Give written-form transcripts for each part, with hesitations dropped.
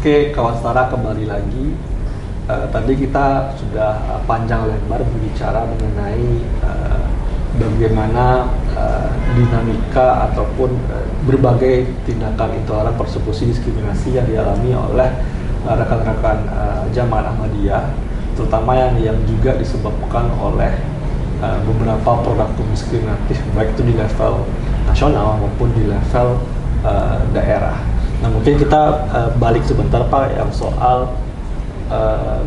Oke, kawan setara, kembali lagi. Tadi kita sudah panjang lebar berbicara mengenai bagaimana dinamika ataupun berbagai tindakan intoleran, persekusi, diskriminasi yang dialami oleh rekan-rekan jamaah Ahmadiyah, terutama yang juga disebabkan oleh beberapa produk diskriminatif, baik itu di level nasional maupun di level daerah. Nah, mungkin kita balik sebentar Pak yang soal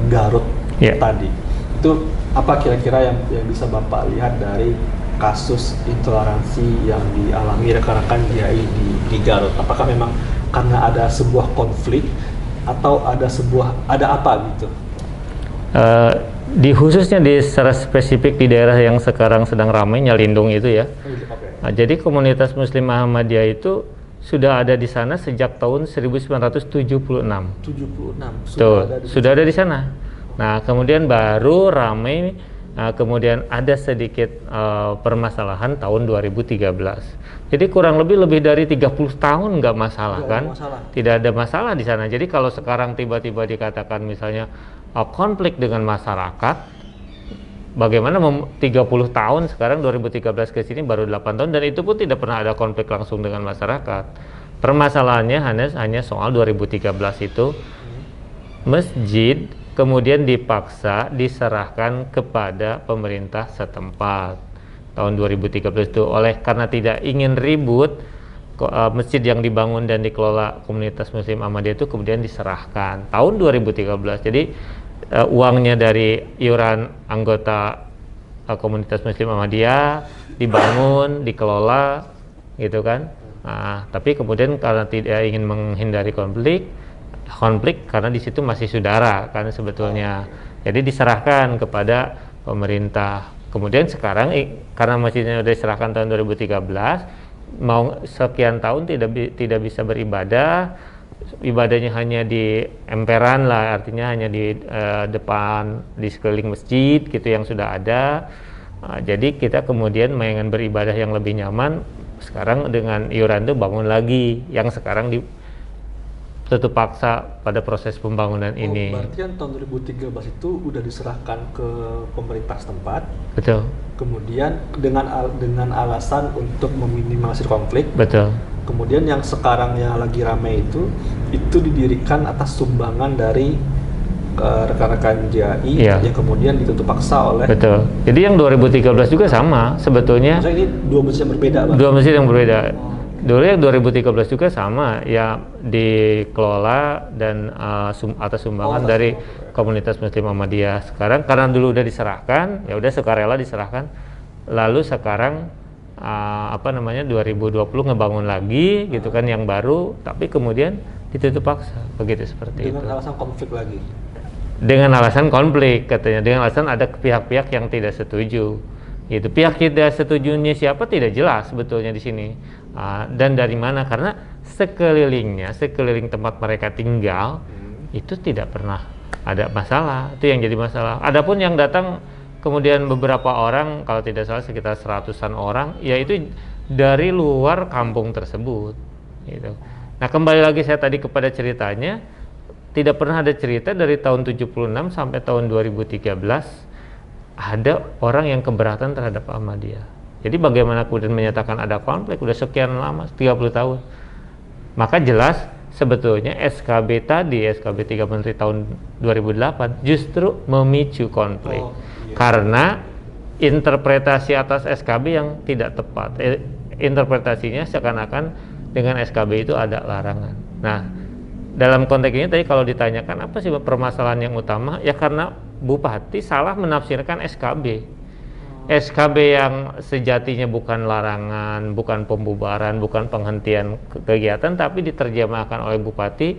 Garut tadi. Itu apa kira-kira yang bisa Bapak lihat dari kasus intoleransi yang dialami rekan-rekan GIAI di Garut? Apakah memang karena ada sebuah konflik atau ada apa gitu? Khususnya secara spesifik di daerah yang sekarang sedang ramai, Nyalindung itu ya. Nah, jadi komunitas Muslim Ahmadiyah itu sudah ada di sana sejak tahun 1976. 76 sudah ada di sana. Nah, kemudian baru ramai, kemudian ada sedikit permasalahan tahun 2013. Jadi kurang lebih dari 30 tahun nggak masalah kan? Tidak ada masalah di sana. Jadi kalau sekarang tiba-tiba dikatakan misalnya konflik dengan masyarakat, bagaimana 30 tahun sekarang 2013 ke sini baru 8 tahun dan itu pun tidak pernah ada konflik langsung dengan masyarakat. Permasalahannya hanya soal 2013 itu masjid kemudian dipaksa diserahkan kepada pemerintah setempat tahun 2013 itu karena tidak ingin ribut, masjid yang dibangun dan dikelola komunitas Muslim Ahmadiyah itu kemudian diserahkan tahun 2013. Jadi uangnya dari iuran anggota komunitas Muslim Ahmadiyah dibangun, dikelola gitu kan. Nah, tapi kemudian karena tidak ingin menghindari konflik karena di situ masih saudara kan sebetulnya. Jadi diserahkan kepada pemerintah. Kemudian sekarang karena masjidnya sudah diserahkan tahun 2013, mau sekian tahun tidak bisa beribadah. Ibadahnya hanya di emperan lah, artinya hanya di depan, di sekeliling masjid gitu yang sudah ada. Jadi kita kemudian ingin beribadah yang lebih nyaman, sekarang dengan iuran itu bangun lagi, yang sekarang tutup paksa pada proses pembangunan ini. Berarti kan tahun 2013 itu udah diserahkan ke pemerintah setempat. Betul. Kemudian dengan alasan untuk meminimalisir konflik. Betul. Kemudian yang sekarang yang lagi ramai itu didirikan atas sumbangan dari rekan-rekan GIAI yang kemudian ditutup paksa oleh. Betul. Jadi yang 2013 juga sama sebetulnya. Maksudnya ini dua masjid yang berbeda, Bang? Dua masjid yang berbeda. Dulu yang 2013 juga sama, ya dikelola dan atas sumbangan dari komunitas Muslim Ahmadiyah. Sekarang karena dulu udah diserahkan, ya udah sukarela diserahkan. Lalu sekarang 2020 ngebangun lagi gitu kan yang baru, tapi kemudian ditutup paksa begitu seperti itu. Dengan alasan konflik lagi. Dengan alasan konflik katanya, dengan alasan ada pihak-pihak yang tidak setuju. Gitu. Pihak tidak setujunya siapa tidak jelas sebetulnya di sini. Dan dari mana? Karena sekeliling tempat mereka tinggal itu tidak pernah ada masalah. Itu yang jadi masalah. Adapun yang datang kemudian beberapa orang, kalau tidak salah sekitar 100-an orang, yaitu dari luar kampung tersebut. Gitu. Nah, kembali lagi saya tadi kepada ceritanya, tidak pernah ada cerita dari tahun 76 sampai tahun 2013 ada orang yang keberatan terhadap Ahmadiyah. Jadi bagaimana kemudian menyatakan ada konflik udah sekian lama, 30 tahun. Maka jelas sebetulnya SKB 3 Menteri tahun 2008 justru memicu konflik. Karena interpretasi atas SKB yang tidak tepat. Interpretasinya seakan-akan dengan SKB itu ada larangan. Nah, dalam konteks ini tadi kalau ditanyakan apa sih permasalahan yang utama, ya karena Bupati salah menafsirkan SKB. SKB yang sejatinya bukan larangan, bukan pembubaran, bukan penghentian kegiatan, tapi diterjemahkan oleh Bupati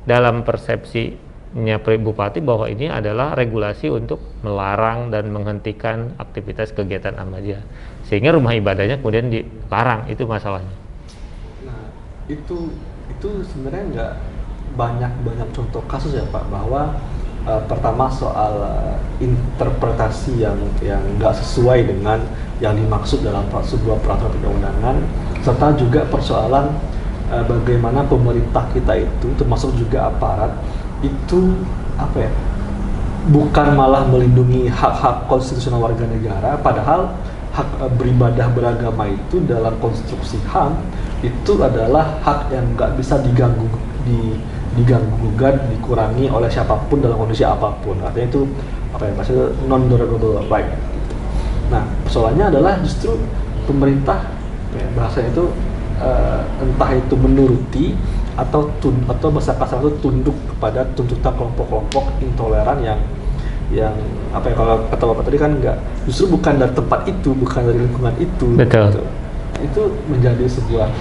dalam persepsinya Bupati bahwa ini adalah regulasi untuk melarang dan menghentikan aktivitas kegiatan Ahmadiyah, sehingga rumah ibadahnya kemudian dilarang. Itu masalahnya. Nah, itu sebenarnya nggak banyak contoh kasus ya Pak, bahwa pertama soal interpretasi yang nggak sesuai dengan yang dimaksud dalam sebuah peraturan perundang-undangan, serta juga persoalan bagaimana pemerintah kita itu, termasuk juga aparat, itu apa ya, bukan malah melindungi hak-hak konstitusional warga negara, padahal hak beribadah beragama itu dalam konstruksi HAM itu adalah hak yang nggak bisa diganggu gugat, dikurangi oleh siapapun dalam kondisi apapun. Artinya itu apa ya, maksudnya non-derogable right. Nah, persoalannya adalah justru pemerintah, ya, bahasanya itu entah itu menuruti atau bahasa kasar itu tunduk kepada tuntutan kelompok-kelompok intoleran yang apa ya, kalau kata Bapak tadi kan justru bukan dari tempat itu, bukan dari lingkungan itu. Betul. Gitu. Itu menjadi sebuah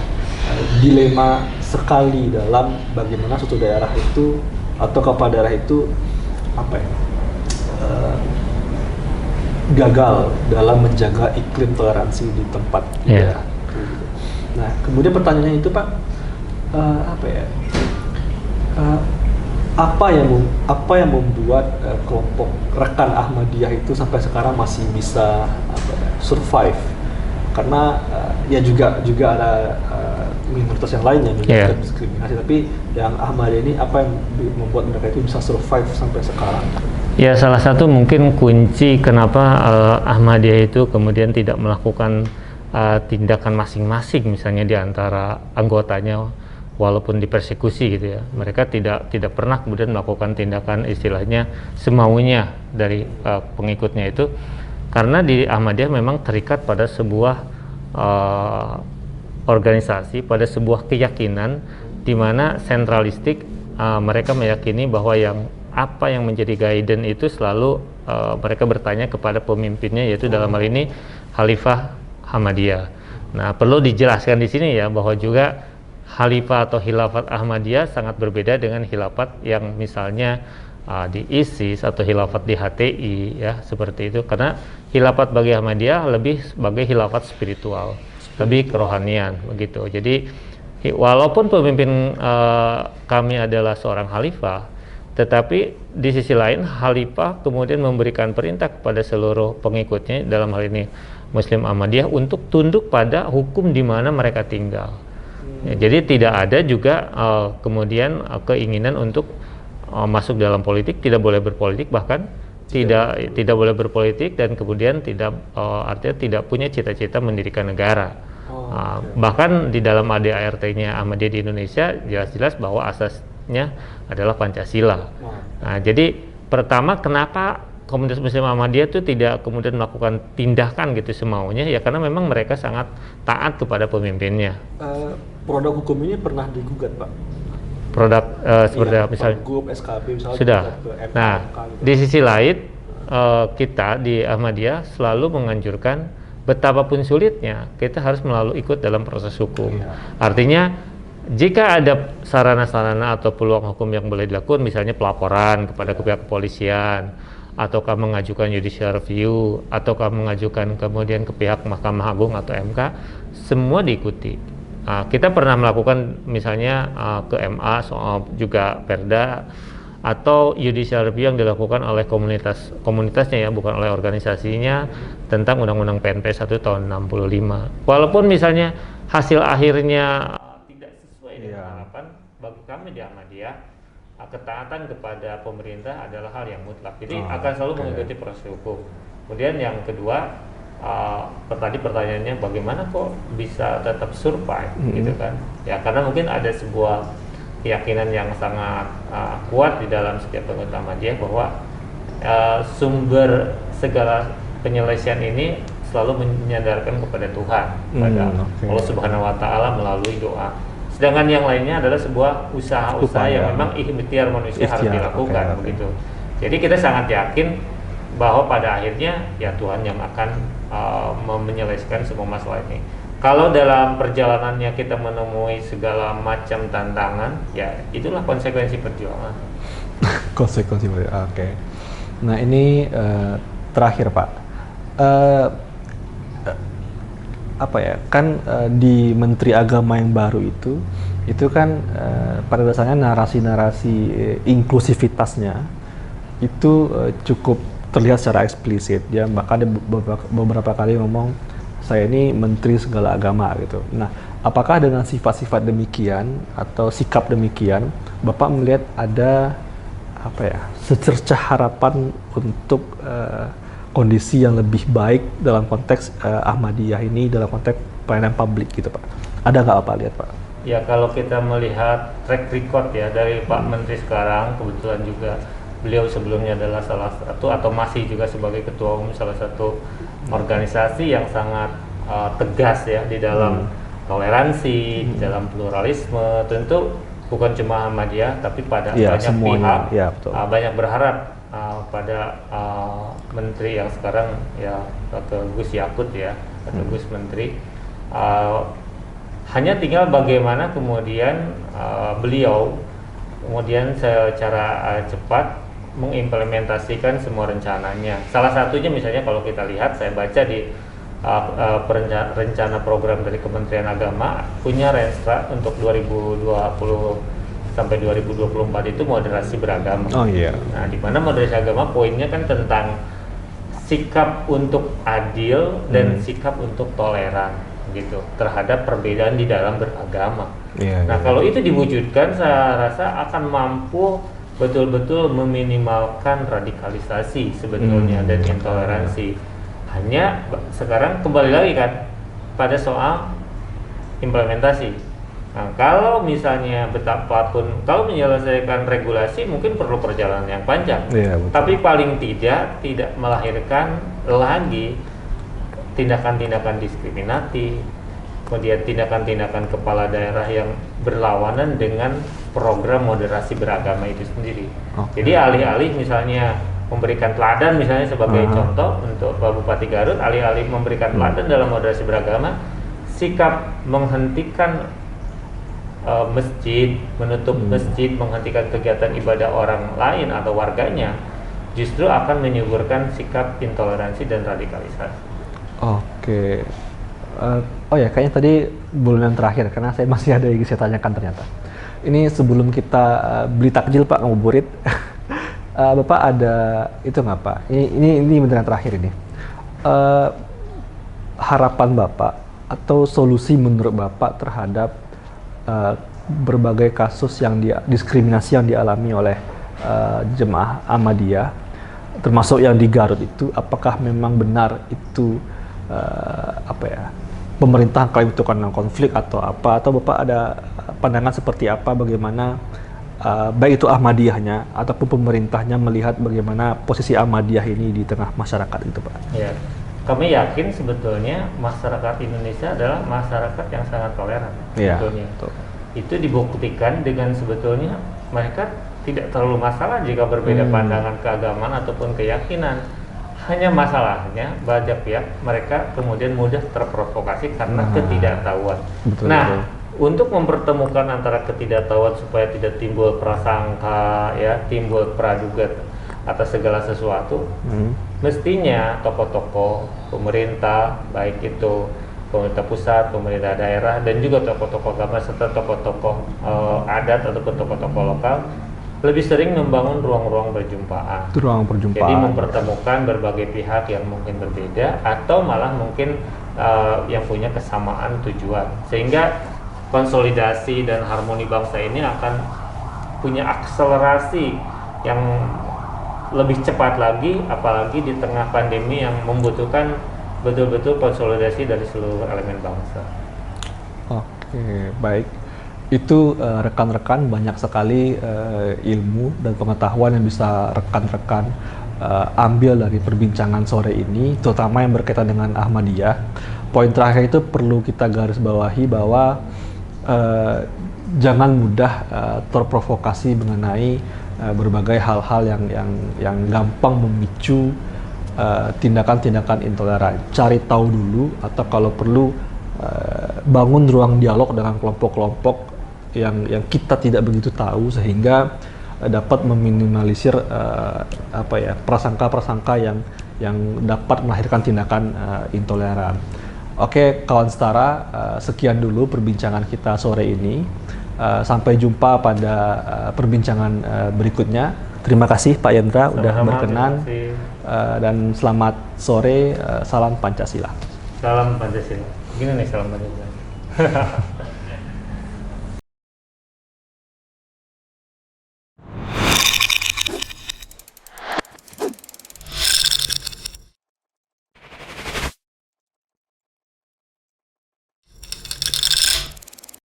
dilema sekali dalam bagaimana suatu daerah itu atau kepala daerah itu apa ya, gagal dalam menjaga iklim toleransi di tempat daerah. Nah, kemudian pertanyaannya itu Pak, apa ya, apa yang membuat kelompok rekan Ahmadiyah itu sampai sekarang masih bisa survive? Karena ya juga ada minoritas yang lainnya yang diskriminasi, tapi yang Ahmadiyah ini apa yang membuat mereka itu bisa survive sampai sekarang? Ya, salah satu mungkin kunci kenapa Ahmadiyah itu kemudian tidak melakukan tindakan masing-masing misalnya di antara anggotanya walaupun dipersekusi gitu ya. Mereka tidak pernah kemudian melakukan tindakan istilahnya semaunya dari pengikutnya itu, karena di Ahmadiyah memang terikat pada sebuah organisasi, pada sebuah keyakinan di mana sentralistik. Mereka meyakini bahwa apa yang menjadi guidance itu selalu mereka bertanya kepada pemimpinnya, yaitu dalam hal ini Khalifah Ahmadiyah. Nah, perlu dijelaskan di sini ya bahwa juga Khalifah atau Khilafat Ahmadiyah sangat berbeda dengan khilafat yang misalnya di ISIS atau khilafat di HTI ya, seperti itu. Karena khilafat bagi Ahmadiyah lebih sebagai khilafat spiritual, lebih kerohanian begitu. Jadi walaupun pemimpin kami adalah seorang khalifah, tetapi di sisi lain khalifah kemudian memberikan perintah kepada seluruh pengikutnya, dalam hal ini Muslim Ahmadiyah, untuk tunduk pada hukum di mana mereka tinggal. Ya, jadi tidak ada juga kemudian keinginan untuk masuk dalam politik, tidak boleh berpolitik, bahkan tidak boleh berpolitik, dan kemudian artinya tidak punya cita-cita mendirikan negara. Bahkan di dalam ADART-nya Ahmadiyah di Indonesia jelas-jelas bahwa asasnya adalah Pancasila. Nah, jadi pertama kenapa komunitas Muslim Ahmadiyah itu tidak kemudian melakukan tindakan gitu semaunya, ya karena memang mereka sangat taat kepada pemimpinnya. Produk hukum ini pernah digugat Pak? Produk seperti apa misalnya? Pergub, SKB misalnya. Sudah. Ke MK, Nah, gitu. di sisi lain kita di Ahmadiyah selalu menganjurkan betapapun sulitnya kita harus ikut dalam proses hukum. Artinya jika ada sarana-sarana atau peluang hukum yang boleh dilakukan, misalnya pelaporan kepada pihak kepolisian, ataukah mengajukan judicial review, ataukah mengajukan kemudian ke pihak Mahkamah Agung atau MK, semua diikuti. Kita pernah melakukan misalnya ke MA soal juga Perda, atau judicial review yang dilakukan oleh komunitasnya ya, bukan oleh organisasinya, tentang Undang-Undang PNP 1 tahun 65. Walaupun misalnya hasil akhirnya tidak sesuai dengan harapan, bagi kami di Ahmadiyah ketaatan kepada pemerintah adalah hal yang mutlak. Jadi akan selalu mengikuti proses hukum. Kemudian yang kedua, tadi pertanyaannya bagaimana kok bisa tetap survive gitu kan? Ya karena mungkin ada sebuah keyakinan yang sangat kuat di dalam setiap anggota Ahmadiyah bahwa sumber segala penyelesaian ini selalu menyandarkan kepada Tuhan, pada Allah Subhanahu wa Ta'ala melalui doa. Sedangkan yang lainnya adalah sebuah usaha-usaha yang memang ikhtiar manusia harus dilakukan begitu. Jadi kita sangat yakin bahwa pada akhirnya ya Tuhan yang akan menyelesaikan semua masalah ini. Kalau dalam perjalanannya kita menemui segala macam tantangan, ya itulah konsekuensi perjuangan. Konsekuensi perjuangan. Oke. Nah ini terakhir Pak. Apa ya, kan di Menteri Agama yang baru itu kan pada dasarnya narasi-narasi inklusivitasnya itu cukup terlihat secara eksplisit. Dia bahkan beberapa kali ngomong saya ini menteri segala agama gitu. Nah, apakah dengan sifat-sifat demikian atau sikap demikian, Bapak melihat ada apa ya, secercah harapan untuk kondisi yang lebih baik dalam konteks Ahmadiyah ini, dalam konteks pelayanan publik gitu Pak? Ada nggak Bapak lihat Pak? Ya, kalau kita melihat track record ya dari Pak Menteri sekarang, kebetulan juga beliau sebelumnya adalah salah satu atau masih juga sebagai ketua umum salah satu organisasi yang sangat tegas ya di dalam toleransi, di dalam pluralisme. Tentu bukan cuma Ahmadiyah tapi pada banyak semuanya. pihak banyak berharap pada menteri yang sekarang ya Dr. Gus Yakut ya, atau Gus Menteri. Hanya tinggal bagaimana kemudian beliau kemudian secara cepat mengimplementasikan semua rencananya. Salah satunya misalnya kalau kita lihat, saya baca di rencana program dari Kementerian Agama punya renstra untuk 2020 sampai 2024 itu moderasi beragama. Oh iya. Nah, di mana moderasi agama poinnya kan tentang sikap untuk adil dan sikap untuk toleran gitu terhadap perbedaan di dalam beragama. Nah, kalau itu diwujudkan, saya rasa akan mampu betul-betul meminimalkan radikalisasi sebetulnya dan intoleransi. Hanya sekarang kembali lagi kan pada soal implementasi. Nah, kalau misalnya betapapun kalau menyelesaikan regulasi mungkin perlu perjalanan yang panjang. Tapi paling tidak melahirkan lagi tindakan-tindakan diskriminatif, kemudian tindakan-tindakan kepala daerah yang berlawanan dengan program moderasi beragama itu sendiri. Jadi alih-alih misalnya memberikan teladan misalnya sebagai contoh untuk Pak Bupati Garut, alih-alih memberikan teladan dalam moderasi beragama, sikap menghentikan masjid, menutup masjid, menghentikan kegiatan ibadah orang lain atau warganya, justru akan menyuburkan sikap intoleransi dan radikalisasi. Oke. Oh ya, kayaknya tadi bulan terakhir, karena saya masih ada yang saya tanyakan ternyata. Ini sebelum kita beli takjil Pak ngabuburit, Bapak ada itu nggak Pak? Ini beneran terakhir ini. Harapan Bapak atau solusi menurut Bapak terhadap berbagai kasus yang diskriminasi yang dialami oleh jemaah Ahmadiyah, termasuk yang di Garut itu, apakah memang benar itu pemerintah kalau itu karena konflik atau apa, atau Bapak ada pandangan seperti apa bagaimana baik itu Ahmadiyahnya ataupun pemerintahnya melihat bagaimana posisi Ahmadiyah ini di tengah masyarakat itu Pak? Ya, kami yakin sebetulnya masyarakat Indonesia adalah masyarakat yang sangat toleran sebetulnya. Itu dibuktikan dengan sebetulnya mereka tidak terlalu masalah jika berbeda pandangan keagamaan ataupun keyakinan. Hanya masalahnya banyak pihak mereka kemudian mudah terprovokasi karena ketidaktahuan. Betul. Untuk mempertemukan antara ketidaktahuan supaya tidak timbul prasangka ya, timbul praduga atas segala sesuatu, mestinya tokoh-tokoh pemerintah, baik itu pemerintah pusat, pemerintah daerah, dan juga tokoh-tokoh agama serta tokoh-tokoh adat ataupun tokoh-tokoh lokal lebih sering membangun ruang-ruang perjumpaan. Jadi mempertemukan berbagai pihak yang mungkin berbeda atau malah mungkin yang punya kesamaan tujuan, sehingga konsolidasi dan harmoni bangsa ini akan punya akselerasi yang lebih cepat lagi, apalagi di tengah pandemi yang membutuhkan betul-betul konsolidasi dari seluruh elemen bangsa. Oke, baik. Itu rekan-rekan banyak sekali ilmu dan pengetahuan yang bisa rekan-rekan ambil dari perbincangan sore ini, terutama yang berkaitan dengan Ahmadiyah. Poin terakhir itu perlu kita garis bawahi bahwa jangan mudah terprovokasi mengenai berbagai hal-hal yang gampang memicu tindakan-tindakan intoleran. Cari tahu dulu, atau kalau perlu bangun ruang dialog dengan kelompok-kelompok yang kita tidak begitu tahu, sehingga dapat meminimalisir prasangka-prasangka yang dapat melahirkan tindakan intoleran. Oke, kawan setara, sekian dulu perbincangan kita sore ini. Sampai jumpa pada perbincangan berikutnya. Terima kasih Pak Yendra udah berkenan, dan selamat sore. Salam Pancasila. Salam Pancasila. Gini nih salam Pancasila.